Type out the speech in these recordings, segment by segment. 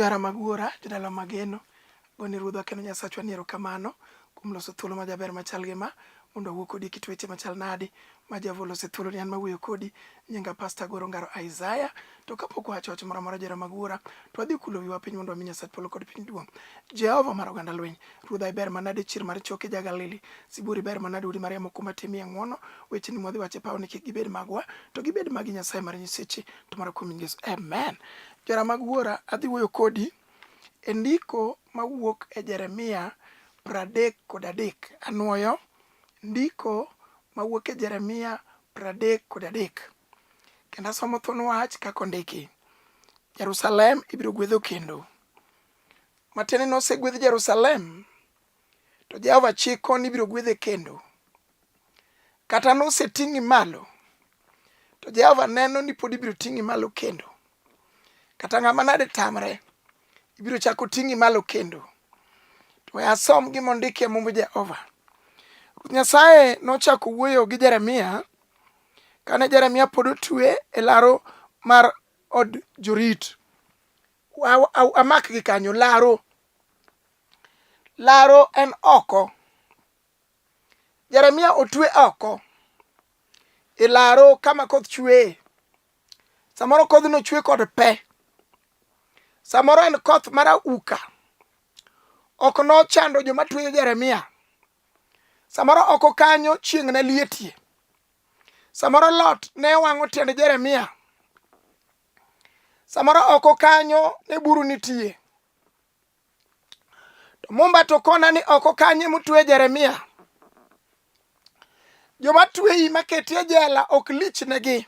Johera Magwora, jodala mageno, goni ruodhwa kendo Nyasachwa ni erokamano kuom loso thuolo ma jaber machal gi ma mondo awuo kodi kit weche machal nadi ma Jehova olose thuolo ni an mawuoyo kodi. Nyinga Pastor Goro Ngaro Isaiah. To kapok wacho wach moro amora Johera Magwora, to wadhi kulo wiwa piny mondo wami Nyasach polo kod piny duong'. Jehova mar oganda lweny, ruodha iber manade chir mar choke jagalili, siburi ber manade udi mariamo kuma timie ng'wono, weche ni mwadhi wache paw ni kik gibed magwa, to gibed magi Nyasaye mar nyiseche, to mar kuom Yesu. Amen. Johera Magwora, adhi wuoyo kodi e ndiko mawuok e Jeremia 33. Anuoyo ndiko mawuok e Jeremia 33. Kendo asomo thuon wach kako ndiki. Jerusalem ibiro gwedho kendo. Matiende ni osegwedh Jerusalem, to Jehova chiko ni ibiro gwedhe kendo. Kata noseting'i malo, to Jehova neno ni pod ibiro ting'i malo kendo. Kata ng'ama nade tamre, ibiro chako ting'i malo kendo. To asom gima ondiki e mumb Jehova. Ruoth Nyasaye nochako wuoyo gi Jeremia kane Jeremia pod otwe e laro mar od jorit. Amak gi kanyo, laro en oko. Jeremia otwe oko e laro kama koth chwe. Samoro kodhno chwe kod pe. Samoro en koth mar auka. Ok nochando joma tweyo Jeremia. Samoro oko kanyo chieng' ne lietie. Samoro lot ne wang'o tiend Jeremia. Samoro oko kanyo ne buru nitie. To mumba to kona ni oko kanyo motwe Jeremia. Joma tweyi maketi e jela ok lichnegi.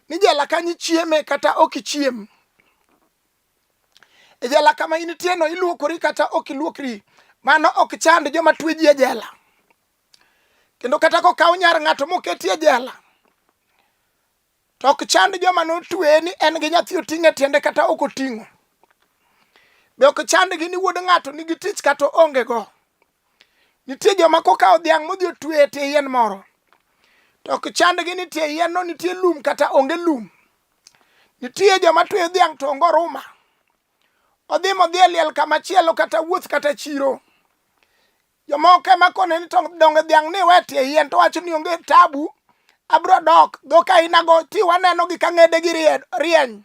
Ni jela kanyo chieme kata ok ichiem. E jela kama initie no iluokori kata ok iluokri. Mano ok chand joma tweji e jela. Kendo kata kokaw nyar ng'ato moketi e jela, to ok chand joma notwe ni en gi nyathi oting'e tiende kata ok oting'o. Be ok chandgi ni wuod ng'ato nigi tich kata onge go. Nitie joma kokaw dhiang' modhi otwe e tie yien moro, to ok chandgi ni tie yien no nitie lum kata onge lum. Nitie joma tweyo dhiang' to onge oruma. Odhi modhi e liel kamachielo kata wuoth kata chiro. Jomoko ema kone ni donge dhiang' ni we tie yien to wacho ni onge tabu, abro dok dhok ainago ti waneno gi ka ng'edegi rieny.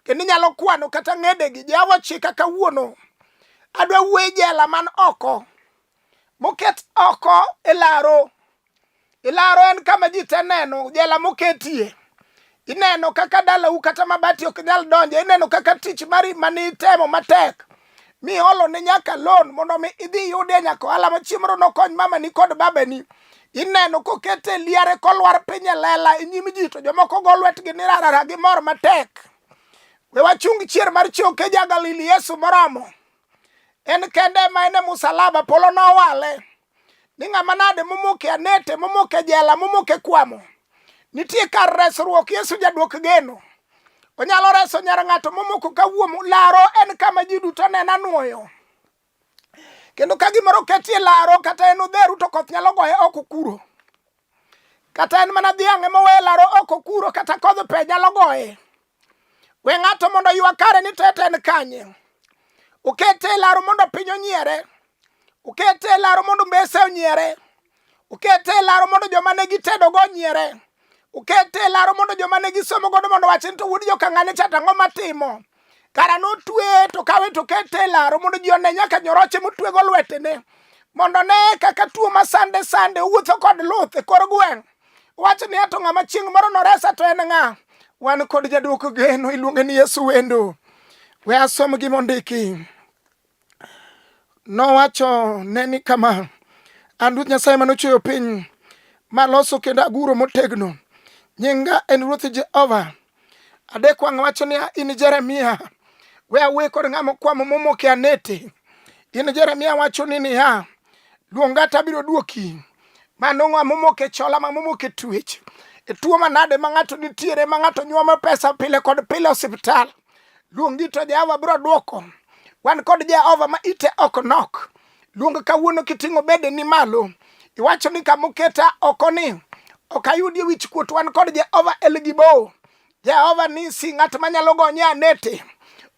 Kendo inyalo kwano kata ng'edegi. Jehova chika kawuono. Adwa wuoyo jela man oko. Moket oko e laro. E laro en kama ji te neno. Jela moketie. Ineno kaka dalau kata mabati ok nyal donje. Ineno kaka tich mari manitemo matek. Mi holo ne nyaka loan mondo mi idhi yude nyaka ohala ma chiemro nokony mama ni kod babani. Ineno kokete liare kolwar piny e lela e nyim ji to jomoko go lwetgi ni rarara gi mor matek. We wachung chier mar choke jagalili Yesu moromo. En kende ma ene musalaba polo nowale. Ni ng'ama nade momoke anete, momoke jela, momoke kwamo. Nitie kar resruok Yesu jaduok geno. Onyalo reso nyar ng'ato momoko kawuomo. Laro en kama ji duto neno anuoyo. Kendo ka gimoro ketie laro kata en odheru to koth nyalo goye oko kuro. Kata en mana dhiang' ema owe laro oko kuro kata kodh pe nyalo goye. We ng'ato mondo ywa kare ni tete en kanye. Ukete laro mondo piny onyiere. Ukete laro mondo mbese onyiere. Ukete laro mondo joma ne gitedo go onyiere. Ukete laro mondo joma ne gisomo godo mondo wachen to wuod joka ng'ane cha tang'o matimo. Kara notwe to kawe to kete laro mondo ji one nyaka nyoroche motwe go lwetene. Mondo ne kaka tuo ma sande wuotho kod luth e kor gweng'. Wacho ni ato ng'ama chieng' moro noresa to en ng'a. Wan kod jaduoko geno iluonge ni Yesu wendo. We asom gimondiki. Nowacho neni kama. An Ruoth Nyasaye manochweyo piny maloso kendo aguro motegno. Nyinga en Ruoth Jehova. Adek wang' wacho ni in Jeremia. We awuoyo kod ng'ama kwamo momoke anete. In Jeremia wacho ni niya. Luonga tabiro duoki. Mano ng'ama momoke chola ma momoke twech. E tuo manade ma ng'ato nitiere ma ng'ato nyuomo pesa pile kod pile osiptal. Luongi to Jehova biro duoko. Wan kod Jehova ma ite ok nok. Luong kawuono kiting'o bede ni malo. Iwacho ni kamoketa oko ni. Ok ayudi wich kuot wan kod Jehova El Gibo. Jehova nisi ng'at manyalo gonye anete.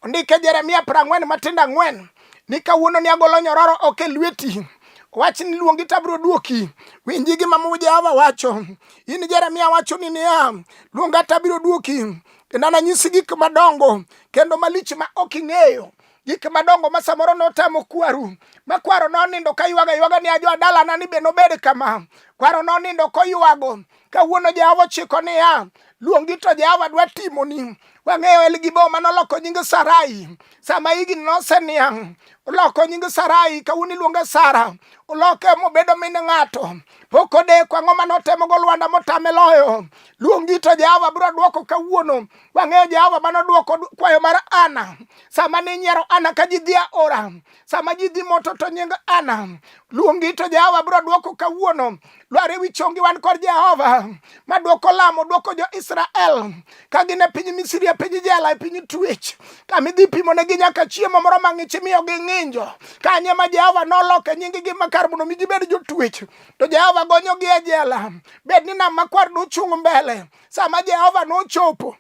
Ondike Jeremia 40:4 ni kawuono ni agolo nyororo oke lweti. Wach ni luongi tabro duoki. Winji gima Jehova wacho. In Jeremia wacho ni niya, luonga tabiro duoki. Kendo nanyisi gik madongo kendo malich ma ok ing'eyo. Gik madongo ma samoro notamo kwaru. Ma kwaro nonindo ka ywaga ni ajo dala na ni be nobed kama. Kwaro nonindo koywago. Kawuono Jehova chiko niya, luongi to Jehova dwa timoni. Wang'eyo Elgibo manoloko nying Sarai. Sama igi noseniang'. Oloko nying Sarai kawuono iluonge Sara. Oloke mobedo min ng'ato. Pok odeko ang'o manotemo go Lwanda motame loyo. Luongi to Jehova biro duoko kawuono. Wang'eyo Jehova manoduoko kwayo mar Ana. Sama ni nyiero Ana ka ji dhi aora. Sama ji dhi moto to nying Ana. Luongi to Jehova biro duoko kawuono. Lware wi chongi wan kod Jehova. Maduoko lamo duoko jo Israel. Ka gin e piny Misri, e piny jela, e piny twech. Kamidhi pimo ne gi nyaka chiemo moro mang'ich miyo gi ng'injo. Kanye ma Jehova noloke nying gi makar mondo mi gibed jo twech. To Jehova gonyo gi e jela. Bed ni Nam Makwar nochung' mbele. Sama Jehova nochopo.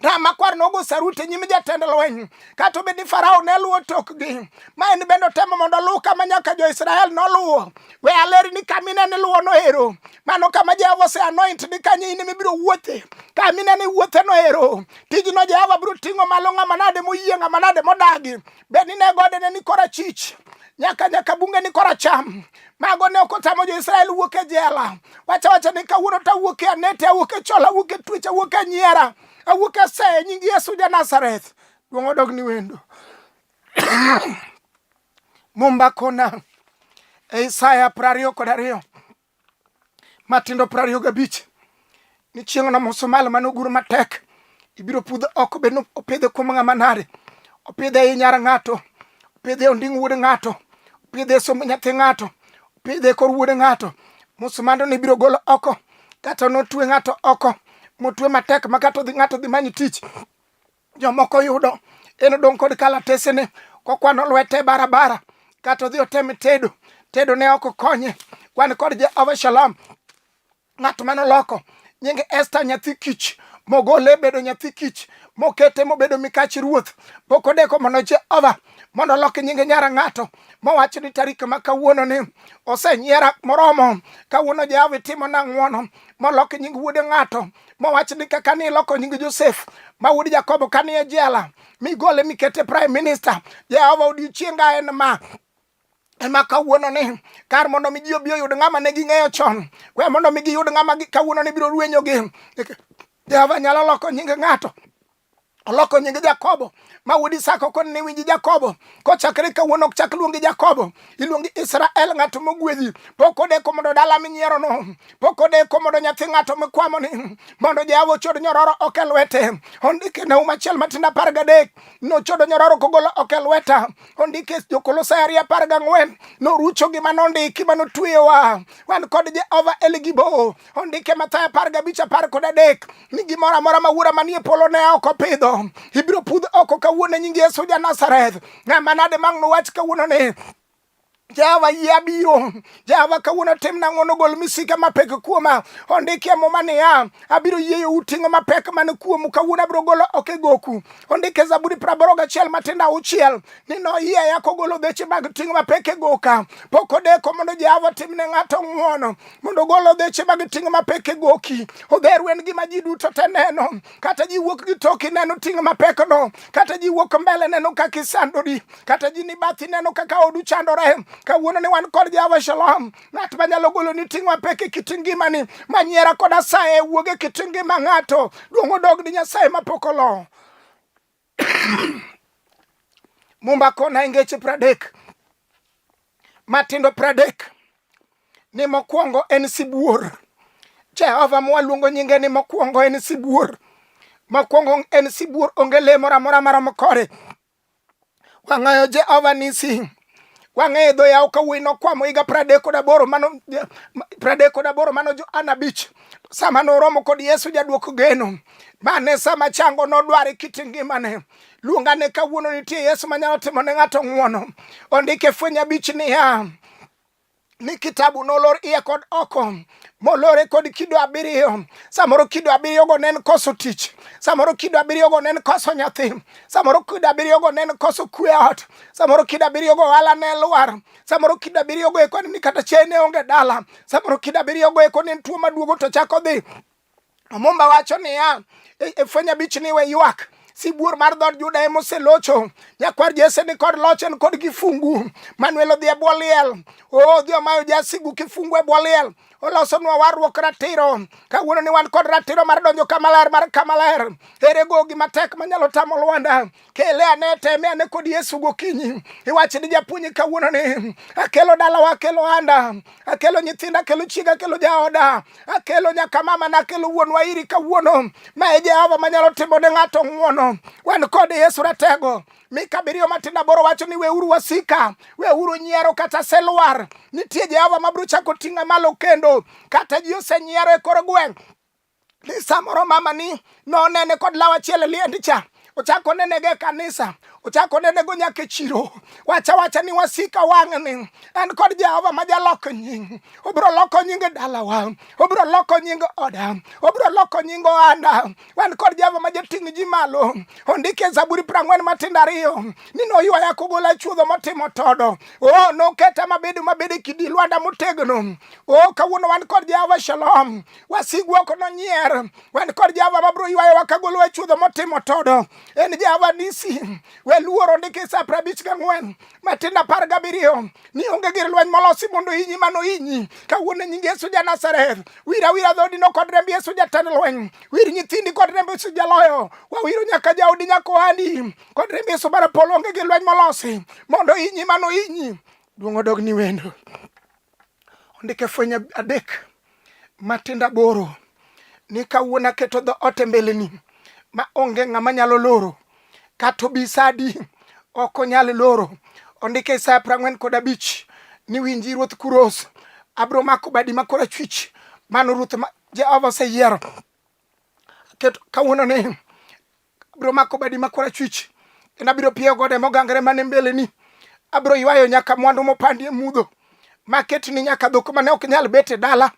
Nam Makwar nogo sarute nyim jatend lweny. Kata obed ni Farao ne luwo tokgi. Ma en bende temo mondo luw kama nyaka jo Israel noluwo. We aleri ni kamine ni luwo noero. Mano kama Jehova ose anoint ni kanye in mibiro wuothe. Kamine ni wuothe noero. Tijno Jehova biro ting'o malo ng'ama nade moyie, ng'ama nade modagi. Bed ni ne gode ne ni korachich. Nyaka bunge ni koracham. Mago ne okotamo jo Israel wuok e jela. Wacha ni kawuono ta wuok e anete, wuok e chola, wuok e twech, wuok e nyiera. Awuok e se nying Yesu ja Nazareth. Duong' odog ni wendo. Mumba kona. Isaya 22. Matindo 25. Ni chieng' no musumal manoguro matek. Ibiro pudho oko beno opidhe kuom ng'ama nade. Opidhe i nyar ng'ato. Opidhe onding' wuod ng'ato. Opidhe somo nyathi ng'ato. Opidhe kor wuod ng'ato. Musumando ni biro golo oko. Kata notwe ng'ato oko. Motwe matek makato dhi ng'ato dhi manyi tich. Jomoko yudo. En dong' kod kalatesene. Kokwano lwete barabara. Kato dhi oteme tedo. Tedo ne oko konye. Wan kod Jehova Shalom. Ng'at manoloko. Nyinge Esther nyathi kich. Mogole bedo nyathi kich. Mokete mobedo mikach ruoth. Pok odeko mondo Jehova mondo loki nyinge nyara ng'ato. Mowacho ni tarik ma kawuono ni osenyiera moromo. Kawuono Jehova timo na ng'wono. Moloki nying wuode ng'ato. Mowacho ni kaka ni loko nying Joseph. Ma wuod Jakobo kani e jela. Migole mikete prime minister. Jehova odiochienga en ma. Ema kawuono ni kar mondo mi ji obi oyud ng'ama ne ging'eyo chon. We mondo mi giyud ng'ama kawuono ni biro rwenyo gi. Jehova nyalo loko nying ng'ato. Oloko nying Jakobo. Ma wuod Isaka kon ni winji Jakobo. Kochakre kawuono ok chak luongi Jakobo. Iluongi Israel, ng'ato mogwedhi. Pok odeko mondo dala minyiero no. Pok odeko mondo nyathi ng'ato mikwamo ni. Mondo Jehova ochod nyororo oke lwete. Ondike Naum 1:13. Nochodo nyororo kogolo oke lweta. Ondike Jo-Kolosai 2:14. Norucho gima nondiki manotweyowa. Wan kod Jehova Elgibo. Ondike Mathayo 15:13. Ni gimoro amora ma wuora manie polo ne ok opidho. Ibiro pudh oko kawuono nying Yesu ja Nazareth. Ng'ama nade mang' nowach kawuono ni Jehova yie biro. Jehova kawuono timna ng'wono gol misika mapek kuoma. Ondike Muma niya, abiro yieyo uting'o mapek mane kuomu kawuono abiro golo oke goku. Ondike Zaburi 81:6 ni noyieya kogolo dheche mag ting'o mapek e goka. Pok odeko mondo Jehova timne ng'ato ng'wono. Mondo golo dheche mag ting'o mapek e goki. Odheru en gima ji duto te neno. Kata ji wuok gi toki neno ting'o mapek no. Kata ji wuok mbele neno kaka isandori. Kata ji ni bathi neno kaka odu chandore. Kawuono ni wan kod Jehova Shalom. Ng'at manyalo golo ni ting' mapek e kit ngimani. Manyiera kod asaye wuog e kit ngima ng'ato. Duong' odog ni Nyasaye mapok olo. Mumba kona e ngeche 30. Matindo 30. Ni mokwongo en sibuor. Jehova mwaluongo nyinge ni mokwongo en sibuor. Mokwongo en sibuor, onge le moro amora maromo kode. Wang'ayo Jehova nisi. Wang'e dho yaw kawuoyi nokwamo higa 38 mano Johana Bich. Sama noromo kod Yesu jaduok geno. Mane sama chango nodware kit ngimane. Luongane kawuono nitie Yesu manyalo timo ne ng'ato ng'wono. Ondike Fweny 5 niya, ni kitabu nolor iye kod oko, molore kod kido abiriyo. Samoro kido abiriyo go nen koso tich, samoro kido abiriyo go nen koso nyathi, samoro kido abiriyo go nen koso kwe ot, samoro kido abiriyo go wala ne lwar, samoro kido abiriyo go eko ni kata chene onge dala, samoro kido abiriyo go eko ni tuo maduogo to chako dhi. Mumba wacho niya, fwenya bich ni we ywak, sibuor mar dhod Juda emoselocho, nyakwar Jesse ni kod lochen kod kifungu, Manuel odhi e bwo liel, odhi omayo jasigu kifungu e bwo liel, olosonwa warruok ratiro, kawuono ni wan kod ratiro mar donjo kamaler mar kamaler. Ere gogi matek manyalo tamo Lwanda, kele ane teme ane kod Yesu gokinyi, iwachi ni japuonyi kawuono ni, akelo dalawa, akelo anda, akelo nyithinda, akelo chiega, akelo jaoda, akelo nyaka mama na akelo wuonwa iri kawuono, ma e Jehova manyalo timo ne ng'ato ng'wono. Wan kod Yesu ratego. Mika abiriyo matin aboro wacho ni weuru wasika, weuru nyiero kata selwar, nitie Jehova mabiro chako ting'a malo kendo, kata ji osenyiero e kor gweng'. Ni samoro mama ni nonene kod law achiel e liendi cha, ochako nenege kanisa, ochako nenego nyaka e chiro, wacha ni wasika wang'ni, an kod Jehova ma jaloko nying, obiro loko nying dalawa, obiro loko nying oda, obiro loko nying ohanda. Wan kod Jehova ma jating' ji malo, ondike e Zaburi 42 ni noywaya kogola chuodho motimo todo, noketa mabede kidi Lwanda motegno. Kawuono wan kod Jehova Shalom, wasigwa ok nonyier, wan kod Jehova mabiro ywayowa kagolo e chuodho motimo todo, en Jehova Nisi. Weluoro ndike Sa 54 matin 17 ni onge gir lweny molosi mondo inyi mano inyi. Kawuono nying Yesu ja Nazareth, wira dhodi no kod remb Yesu jatend lweny, wir nyithindi kod remb Yesu jaloyo, wawiro nyaka jaodi nyaka ohandi kod remb Yesu bara polo onge gir lweny molosi mondo inyi mano inyi. Duong' odog ni wendo. Ondike fwenya 3 matin 8 ni kawuono aketo dho ote mbeleni ma onge ng'ama nyalo loro, kato bisadi ok onyal loro. Ondike Isaya 45 ni winji Ruoth Kuros, abro mako badi makora chwich, mano Ruoth ma Jehova oseyiero. Keto kawuono ni abro mako badi makora chwich, kendo abiro piyo gode mogangre mane mbeleni, abiro ywayo nyaka mwandu mopandi e mudho, maket ni nyaka dhok mane ok nyal bet e dala,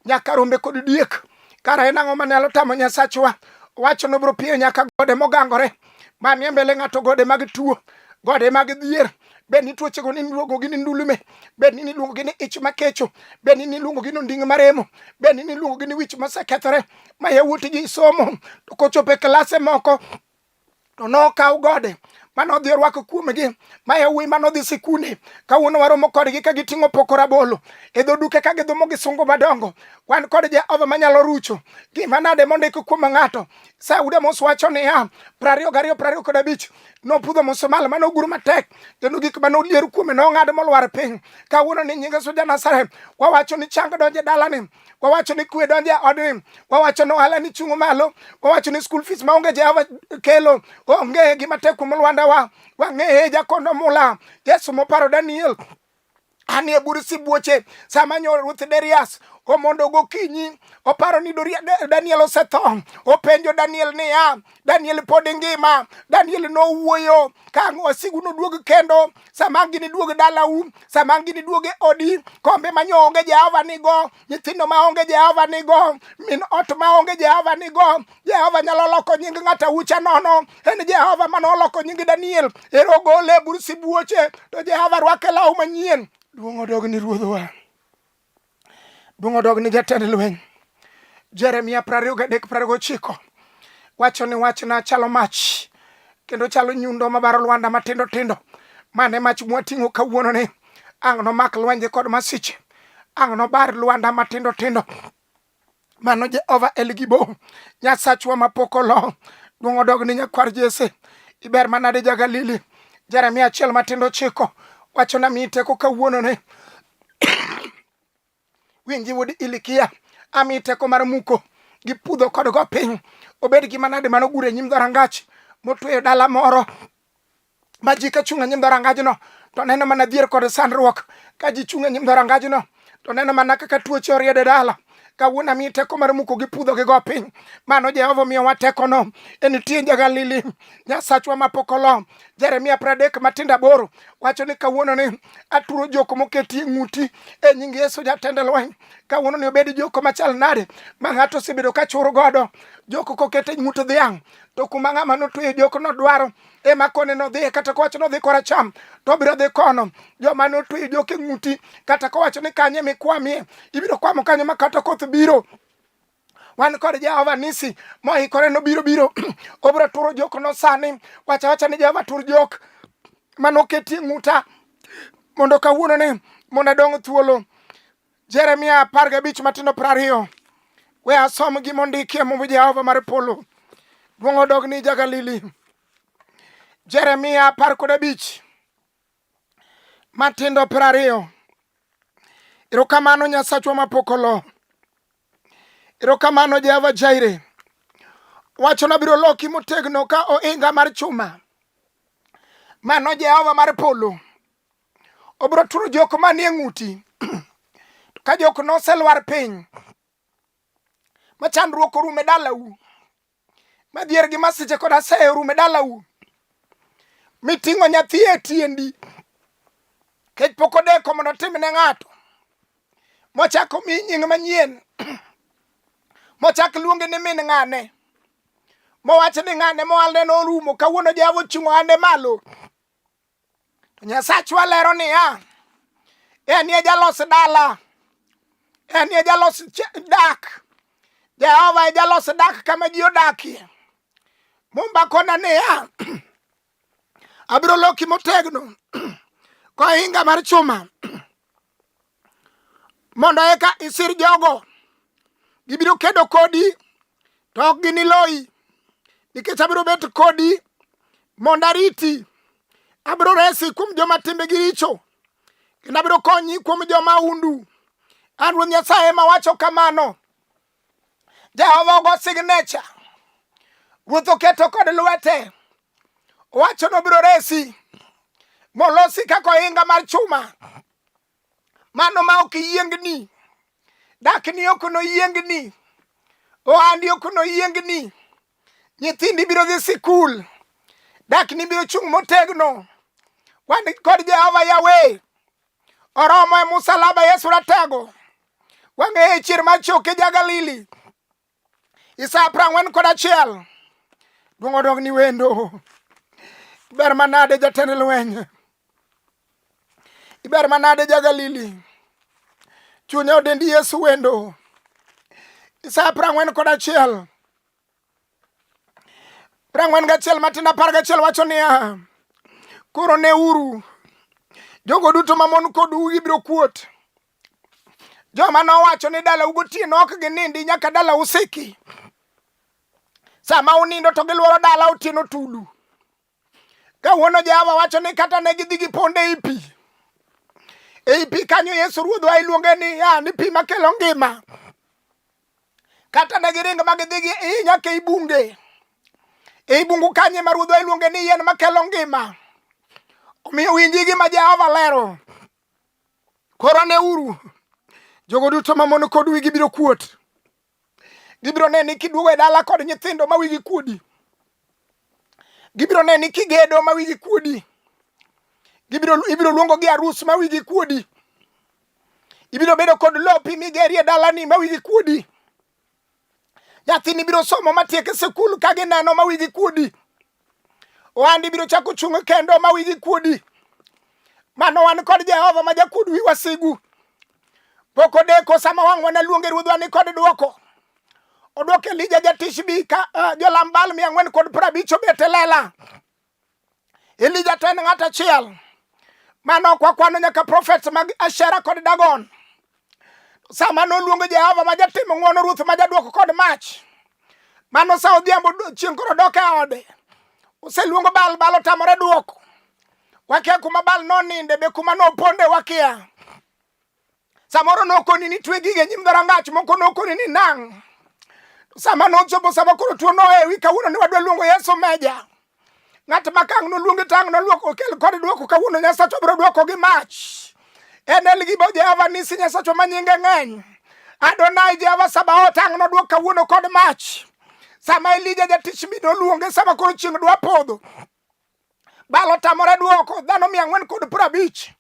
nyaka rombe kod diek. Kara en ang'o manyalo tamo Nyasachwa? Wacho no biro piyo nyaka gode mogangore, manie mbele ng'ato, gode mag tuo, gode mag dhier. Beni tuoche go ni luongo gi ni ndulume, beni ni luongo gi ni ich makecho, beni ni luongo gi ni nding' maremo, beni ni luongo gi ni wich mosekethore, ma yawuot ji somo to kochopo e klase moko to nokaw gode manodhi orwako kuomgi, ma yawuoyi manodhi sikunde. Kawuono waromo kodgi ka giting'o poko rabolo e dho duke ka gidhumo gi sungu madongo. Wan kod Jehova manyalo rucho gima nade mondik kuom ng'ato. Sauda mos wacho niya 22:25 nopudho musumal manoguro matek, kendo gik manolier kuome nong'ad molwar piny. Kawuono ni nying Yesu ja Nazareth, wawacho ni chang donje dalani, wawacho ni kwe donje odni, wawacho ni ohala ni chungo malo, wawacho ni school fees maonge Jehova kelo, onge gima tek kuom Lwanda wa, wang'eye jakondo mula. Yesu moparo Daniel anie bur sibuoche sama nyo Ruoth Darius omondo gokinyi, oparo ni Daniel osetho. Openjo Daniel niya, Daniel pod ngima? Daniel nowuoyo ka wasigu noduog kendo, sama gini duog dalau, sama gini duog e odi, kombe manyo onge Jehova nigo, nyithindo ma onge Jehova nigo, min ot ma onge Jehova nigo. Jehova nyalo loko nying ng'ata ucha nono, en Jehova manoloko nying Daniel ero gole bur sibuoche, to Jehova rwake law manyien. Duong' odog ni ruodhwa, duong' odog ni jatend lweny. Jeremia 23:29 wacho ni wachna chalo mach, kendo chalo nyundo mabaro Lwanda matindo tindo, mane mach mwating'o kawuono ni. Ang' nomak lwenje kod masiche, ang' nobar Lwanda matindo tindo. Mano Jehova Elgibo, Nyasachwa mapok olo. Duong' odog ni nyakwar Jesse, iber manade ja-Galili. Jeremia 1:9 wacho na miteko kawuono ni. Winji wuod Ilikia, amiteko mar muko gi pudho kod go piny. Obed gima nade manogure nyim dhorangach motweyo dala moro, ma ji ka chung' e nyim dhorangajno to neno mana dhier kod sandruok. Ka ji chung' e nyim dhorangajno to neno mana kaka tuoche oriede dala. kawuono mi teko mar muko gi pudho gi go piny. Mano Jehova miyo wa teko no. Nitie Jagalili, Nyasachwa mapokolo. Jeremia 30:8 wacho ni kawuono ni aturo joko moketi ng'uti e nying Yesu jatend lweny. Kawuono ni obedi joko machal nade ma ng'ato osebedo ka chur godo. Joko kokete ng'ut dhiang' to kuma ng'ama notweyo joko no dwaro ema kone no dhi, kata kowacho no dhi koracham to biro dhi kono. Joma notweyo joko e ng'uti kata kowacho ni kanye mikwamie ibiro kwamo kanyo ma kata koth biro. Wan kod Jehova Nisi mohikore no biro obiro turo jok no sani. Wacha ni Jehova tur jok manoketi ng'uta mondo kawuono ni mondo dong thuolo. Jeremia 15:20 we asom gima ondikie mo Jehova mar polo. Duong' odog ni Jagalili. Jeremia 15:20 erokamano Nyasachwa mapokolo. Erokamano Jehova Jaire. Wacho na biro loki motegno ka oinga mar chuma. Mano Jehova mar polo. Obiro turo joko manie ng'uti. Ka joko no selwar piny. Machandruok orume dalau. Madhier gi masiche kod aseye orume dalau. Miting'o nyathi e tiendi. Kech pok odeko mondo timne ng'ato. Mochako mi nying manyien. Mochak luonge ni min ng'ane. Mowacho ni ng'ane moalne no rumo. Kawuono Jehova ochung'o ande malo. To Nyasachwa lero niya, en ye jalos dala. En ye jalos dak. Jehova ye jalos dak kama ji odakie. Mumbakona niya, abiro loki motegno koinga mar chuma mondo eka isir jogo gibiro kedo kodi to ok giniloyi, nikech abiro bet kodi mondo ariti. Abiro resi kuom joma timbegi richo kendo abiro konyi kuom joma undu. An Ruoth Nyasaye ema wacho kamano. Jehova ogo signature. Ruoth oketo kod lwete. Wacho no biro resi molosi kako oinga mar chuma. Mano ma ok yiengni. Dakni ok no yiengni. Ohandi ok no yiengni. Nyithindi biro dhi sikul. Dakni biro chung' motegno. Wan kod Jehova Yahweh. Oromo e musalaba Yesu ratego. Wang'e chir mar choke Jagalili. Isaya 41. Duong' odog ni wendo. Iber manade jatend lweny. Iber manade Jagalili. Chunya odendi Yesu wendo. Isaya 41. 41 matina 11 wacho niya, koro ne uru jogo duto mamon kod ugi biro kuot. Joma nowacho ni dala ugotieno ok ginindi nyaka dala usiki. Sama unindo to giluoro dala otieno tulu. Kawuono Jehova wacho ni kata ne gidhi giponde ei pi. Ei pi kanyo Yesu Ruodhwa iluonge ni pi makelo ngima. Kata ne giring ma gidhi nyaka ei bunge. Ei bungu kanye ma Ruodhwa iluonge ni yien makelo ngima. Omiyo winji gima Jehova lero. Koro ne uru jogo duto mamon kod wigi biro kuot. Gibiro neni kiduogo e dala kod nyithindo ma wigi kuodi. Gibiro neni kigedo ma wigi kuodi. Ibiro luongo gi arus ma wigi kuodi. Ibiro bedo kod lopi migerie dalani ma wigi kuodi. Nyathini biro somo matieke sikul ka gineno ma wigi kuodi. Ohandi biro chako chung' kendo ma wigi kuodi. Mano wan kod Jehova ma jakud wi wasigu. Pok odeko sama wang'wa na luonge Ruodhwa ni kod duoko. Oduoke Elija jatishbi ka jolam Baal 450 obet e lela. Elija to en ng'at achiel. Mano ok wakwano nyaka prophet mag Ashera kod Dagon. Sama noluongo Jehova ma jatimo ng'wono, Ruoth ma jaduoko kod mach. Mano sa odhiambo chieng' koro dok e ode. Oseluongo Baal, Baal otamore duoko. Wakia kuma Baal noninde be kuma noponde wakia. Samoro nokoni ni twe gige nyim dhorangach, moko nokoni ni nang'. Sama nochopo sama koro tuo noewi kawuono ni wadwa luongo Yesu Meja. Ng'at makang' noluongi tang' noluoko okel kod duoko kawuono Nyasacho biro duoko gi mach. En Elgibo Jehova Nisi Nyasacho manyinge ng'eny. Adonai Jehova Sabaoth ang'no duok kawuono kod mach. Sama Elija jatich mi noluonge sama koro chieng' dwa podho. Balo tamore duoko dhano 450.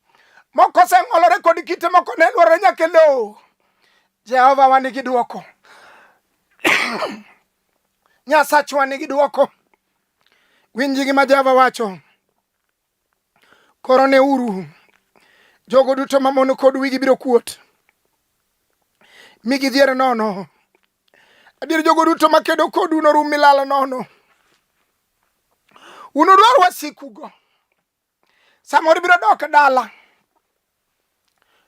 Moko oseng'olore kod kite, moko ne luorore nyaka lowo. Jehova wa nigi duoko. Nyasachwa nigi duoko. Winji gima Jehova wacho. Koro ne uru. Jogo duto mamono kod wigi biro kuot. Migi dhier nono. Adier jogo duto makedo kodu norum milalo nono. Unudwar wasikugo. Samoro biro dok dala.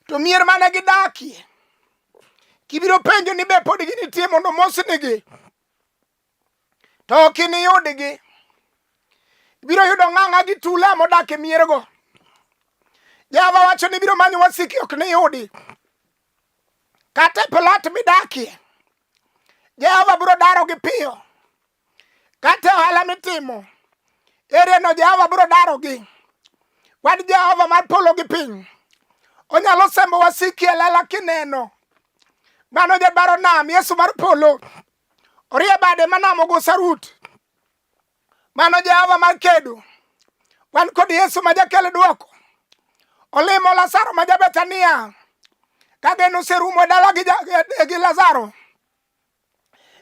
To mier mane gidakie. Kibiro penjo ni be pod ginitie mondo mosnigi. To ok iniyudgi. Biro yudo ng'ang'a gi tula modak e miergo. Jehova wacho ni biro manyo wasiki ok niyudi. Kata plot midakie. Jehova biro daro gi piyo. Kata ohala mitimo. Ere no Jehova biro daro gi. Wad Jehova mar polo gi piny. Onyalo sembo wasiki e lela kineno. Mano jabaro nam Yesu mar polo. Orie bade manamo go sarut. Mano Jehova mar kedo. Wan kod Yesu ma jakele duoko. Olimo Lazaro ma Betania. Kageno serumo dala gi Lazaro.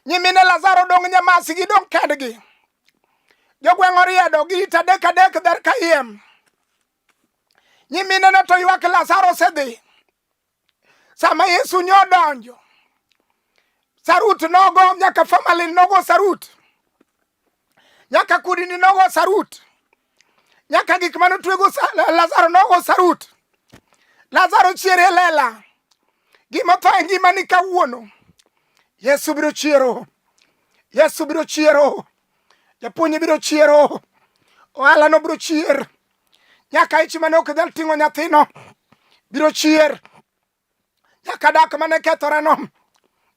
Nyimine Lazaro dong nyamasi gi dong kendgi. Jogweng' oriedo gi ita dek dher kayiem. Nyimine no to ywak Lazaro sedhi. Sama Yesu nyodonjo. Sarut nogo nyaka family nogo sarut. Nyaka kudini nogo sarut. Nyaka gik manotwego Lazaro nogo sarut. Lazaro chiere lela. Gima tho e ngima ni kawuono. Yesu biro chiero. Yesu biro chiero. Japuonj biro chiero. Ohala no biro chier. Nyaka ich mane ok dal ting'o nyathino. Biro chier. Nyaka dak mane kethore no.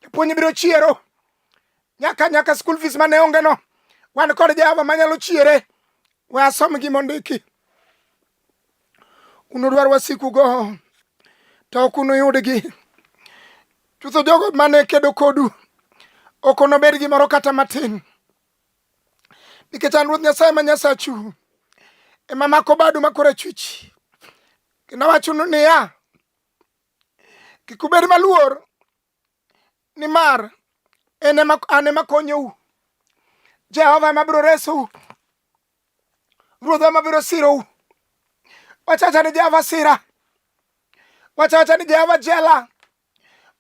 Japuonj biro chiero. Nyaka school fees mane onge no. Wan kod Jehova manyalo chiere. We asom gi mondiki. Unudwar wasiku go. To ok unuyudgi. Chutho jogo mane kedo kodu. Ok onobed gimoro kata matin. Nikech an Ruoth Nyasaye ma Nyasachu. Ema mako badu makore chwich. Kendo wachunu niya. Kik ubed maluor. Nimar an ema konyou. Jehova ema biro resou. Ruodh ema biro sirou. Wachacha ni Jehova sira. Wachacha ni Jehova jela.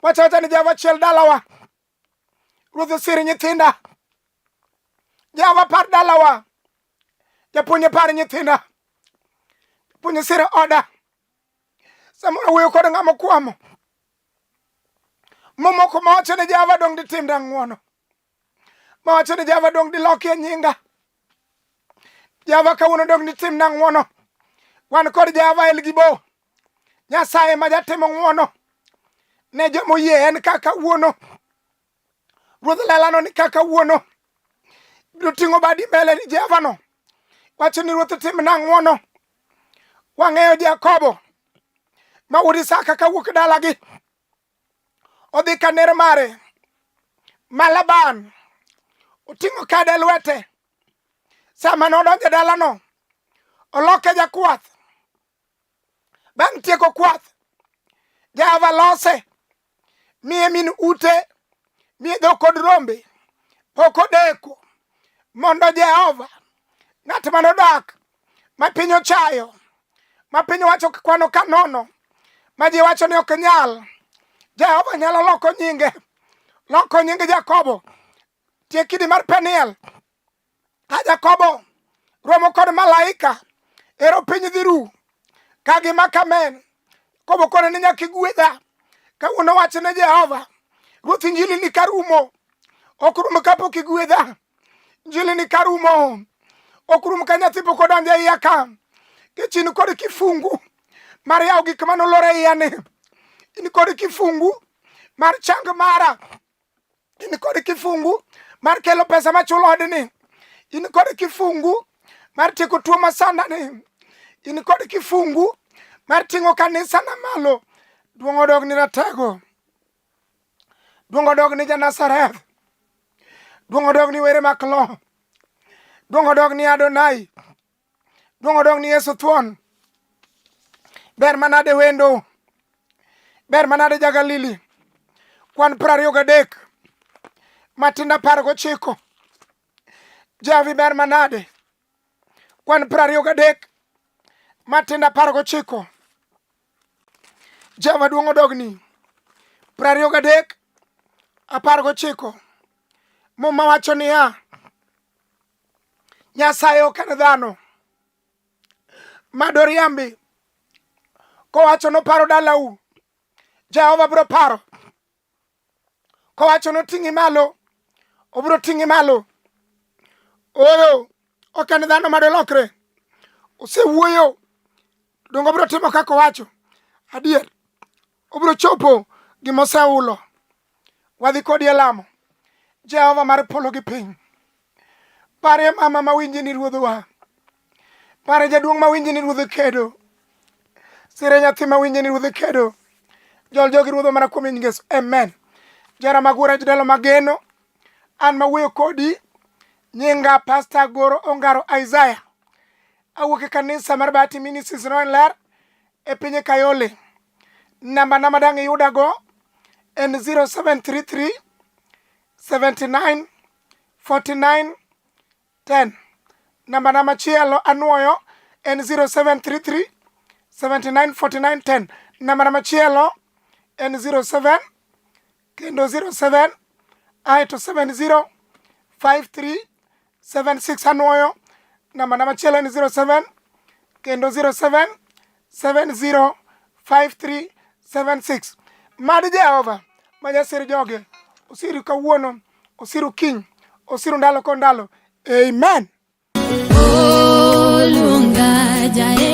Wachacha ni Jehova chiel dalawa. Ruodh sir nyithinda. Jehova par dalawa. Japuonj par nyithinda. Japuonj sir oda. Samoro wuoyo kod ng'ama kwamo. Momoko mawacho ni Jehova dong ditim dang'uono. Mawacho ni Jehova dong dilokie nyinga. Jehova kawuono dong ditim nang'uono. Wan kod Jehova Elgibo. Nyasaye ma jatimo ng'uono. Ne jomo yie en kaka wuono. Ruodh lelano ni kaka wuono. Biro ting'o badi mbele ni Jehova no. Wacho ni Ruoth tim nang'uono. Wang'eyo Jakobo. Ma wuod Isaka kawuok dalagi. Odhi ka ner mare. Malaban. Oting'o kade lwete. Sama nodonjo dalano. Oloke jakwath. Bang' tieko kwath. Jehova lose. Miye min ute. Miye dhok kod rombe. Pok odeko. Mondo Jehova. Ng'at manodak. Ma piny ochayo. Ma piny wacho kwano kanono. Ma ji wacho ni ok nyal. Jehova nyalo loko nyinge. Loko nyinge Jakobo. Tie kidi mar Peniel. Ka Jakobo romo kod malaika. Ero piny dhiru. Kagi makamen. Kobo kone ni nyaki gwedha. Ka uno wacho ne Jehova. Ruoth injili ni karumo. Okrum kapok igwedha. Injili ni karumo. Okrum ka nyathi pok odonjo e iya ka. Kechin kod kifungu. Mar yaw gik manolore iya ni. In kod kifungu. Mar chang mara. In kod kifungu. Mar kelo pesa machulo odni. In kod kifungu. Mar tieko tuo masanda ni. In kod kifungu. Mar ting'o kanisa na malo. Duong' odog ni ratego. Duong dog ni Janasareth. Duong dog ni were maklo. Duong dog ni Adonai. Duong dog ni Yesu Thuon. Ber manade wendo. Ber manade Jagalili. Kwan 23. Matinda 19. Javi ber manade. Kwan 23. Matinda 19. Java duong dogni 23 19. Muma wacho niya, Nyasaye ok en dhano madoriambi kowacho noparo dalau, Jehova biro paro. Kowacho noting'i malo, obiro ting'i malo. Oyo, ok en dhano madolokre. Osewuoyo, dongo biro timo kaka owacho. Adier, obiro chopo gimoseulo. Wadhi kodi e lamo. Jehova mar polo gi piny. Pare mama mawinji ni ruodhwa. Pare jaduong' mawinji ni ruodh kedo. Sire nyathi mawinji ni ruodh kedo. Jol jogi ruodho mana kuom nying Yesu. Amen. Jara magura jidalo mageno. An mawuoyo kodi. Nyinga Pastor Goro Ongaro Isaiah. Awuok e kanisa mar Bati Ministries no ler e piny Kayole. Namba dang' iyuda go en 0733 79 49 10. Namba machielo anuoyo en 0733 79 49 10. Namba machielo en 07 kendo 07 aito 70 53 76 anuoyo. Namba machielo en 07 kendo 07 70 53 76. Mad Jehova Majasir joge osiru kawuono, osiru kiny, osiru ndalo ko ndalo. Amen. Oh, lunga jae